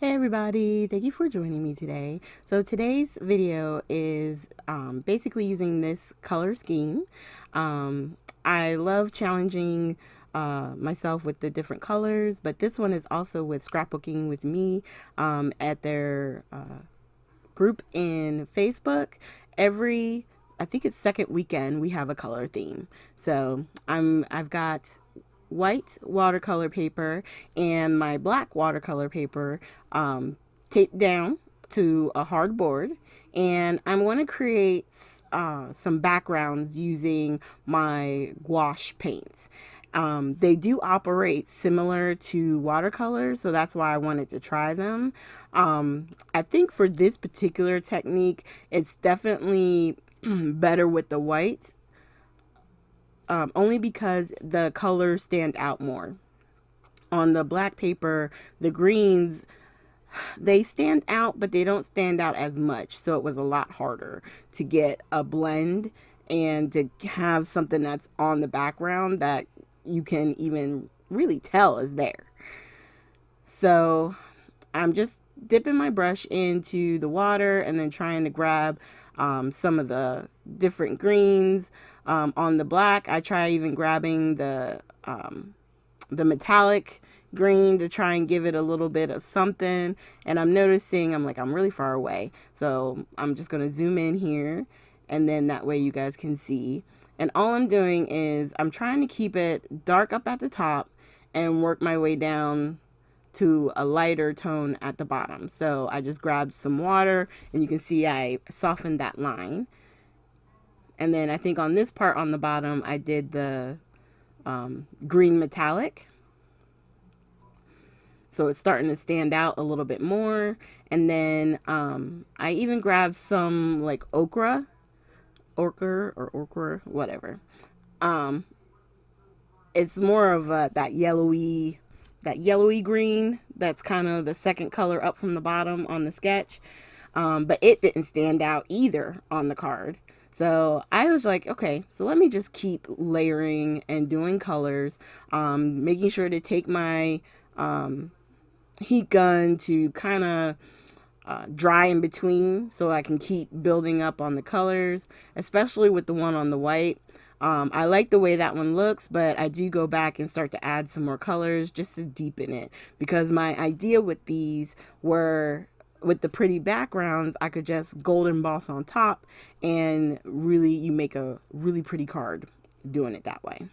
Hey everybody, thank you for joining me today. So today's video is basically using this color scheme. I love challenging myself with the different colors, but this one is also with Scrapbooking with Me at their group in Facebook. I think it's second weekend, we have a color theme. So I've got white watercolor paper and my black watercolor paper taped down to a hard board, and I'm going to create some backgrounds using my gouache paints. They do operate similar to watercolors, so that's why I wanted to try them. I think for this particular technique, it's definitely better with the white, only because the colors stand out more. On the black paper, the greens, they stand out, but they don't stand out as much. So it was a lot harder to get a blend and to have something that's on the background that you can even really tell is there. So I'm just dipping my brush into the water and then trying to grab some of the different greens. On the black, I try even grabbing the metallic green to try and give it a little bit of something. And I'm noticing I'm really far away. So I'm just going to zoom in here, and then that way you guys can see. And all I'm doing is I'm trying to keep it dark up at the top and work my way down to a lighter tone at the bottom. So I just grabbed some water, and you can see I softened that line. And then I think on this part on the bottom, I did the green metallic. So it's starting to stand out a little bit more. And then I even grabbed some like ochre, whatever. Um, it's more of that yellowy green. That's kind of the second color up from the bottom on the sketch. But it didn't stand out either on the card. So I was like, okay, so let me just keep layering and doing colors, making sure to take my heat gun to kind of dry in between so I can keep building up on the colors, especially with the one on the white. I like the way that one looks, but I do go back and start to add some more colors just to deepen it, because my idea with these were, with the pretty backgrounds, I could just gold emboss on top, and really you make a really pretty card doing it that way.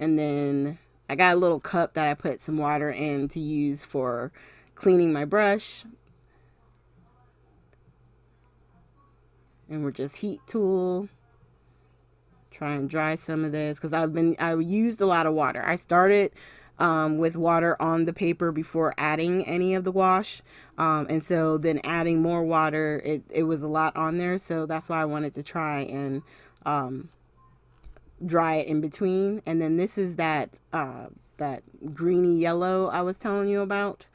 And then I got a little cup that I put some water in to use for cleaning my brush. And we're just heat tool. Try and dry some of this because I used a lot of water. I started with water on the paper before adding any of the wash. And so then adding more water, it was a lot on there. So that's why I wanted to try and dry it in between. And then this is that greeny yellow I was telling you about.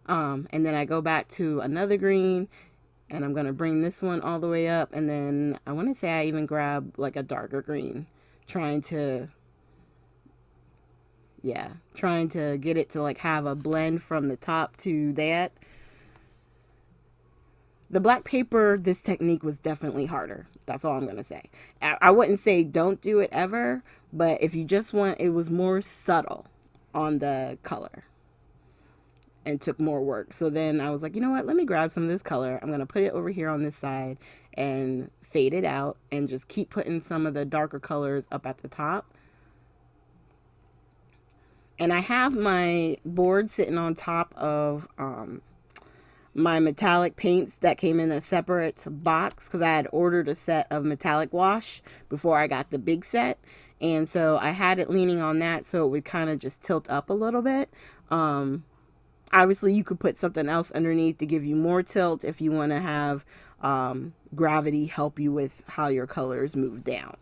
And then I go back to another green, and I'm going to bring this one all the way up. And then I want to say I even grab like a darker green, trying to, yeah, trying to get it to like have a blend from the top to that. The black paper, this technique was definitely harder. That's all I'm going to say. I wouldn't say don't do it ever, but if you just want, it was more subtle on the color and took more work. So then I was like, you know what? Let me grab some of this color. I'm going to put it over here on this side and fade it out and just keep putting some of the darker colors up at the top. And I have my board sitting on top of my metallic paints that came in a separate box because I had ordered a set of metallic wash before I got the big set. And so I had it leaning on that so it would kind of just tilt up a little bit. Obviously, you could put something else underneath to give you more tilt if you want to have gravity help you with how your colors move down.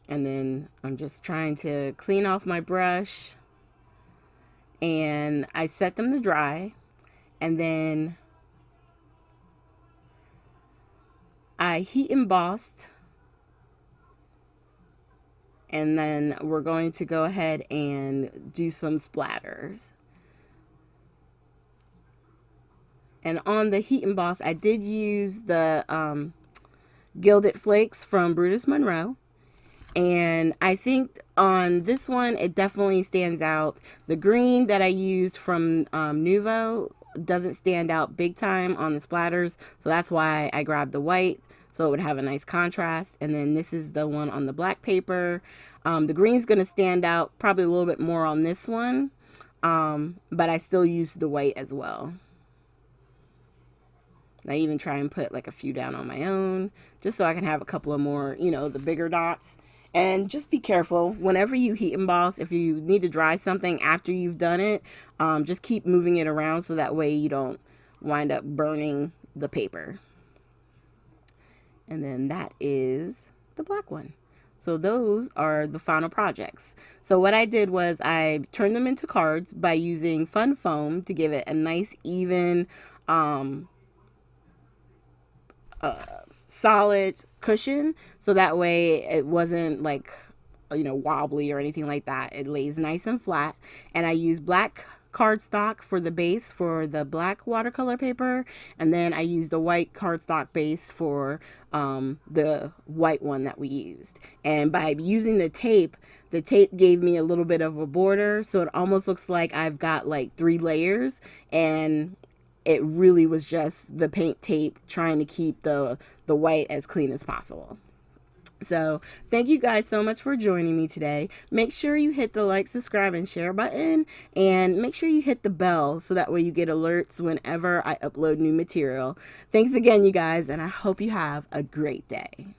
And then I'm just trying to clean off my brush, and I set them to dry, and then I heat embossed, and then we're going to go ahead and do some splatters. And on the Heat Emboss, I did use the Gilded Flakes from Brutus Monroe. And I think on this one, it definitely stands out. The green that I used from Nuvo doesn't stand out big time on the splatters. So that's why I grabbed the white, so it would have a nice contrast. And then this is the one on the black paper. The green's going to stand out probably a little bit more on this one. But I still use the white as well. I even try and put like a few down on my own, just so I can have a couple of more, you know, the bigger dots. And just be careful whenever you heat emboss. If you need to dry something after you've done it, just keep moving it around so that way you don't wind up burning the paper. And then that is the black one. So those are the final projects. So what I did was I turned them into cards by using Fun Foam to give it a nice even solid cushion, so that way it wasn't like, you know, wobbly or anything like that. It lays nice and flat. And I use black cardstock for the base for the black watercolor paper, and then I used a white cardstock base for the white one that we used. And by using the tape gave me a little bit of a border, so it almost looks like I've got like 3 layers, and it really was just the paint tape trying to keep the white as clean as possible. So thank you guys so much for joining me today. Make sure you hit the like, subscribe, and share button, and make sure you hit the bell so that way you get alerts whenever I upload new material. Thanks again, you guys, and I hope you have a great day.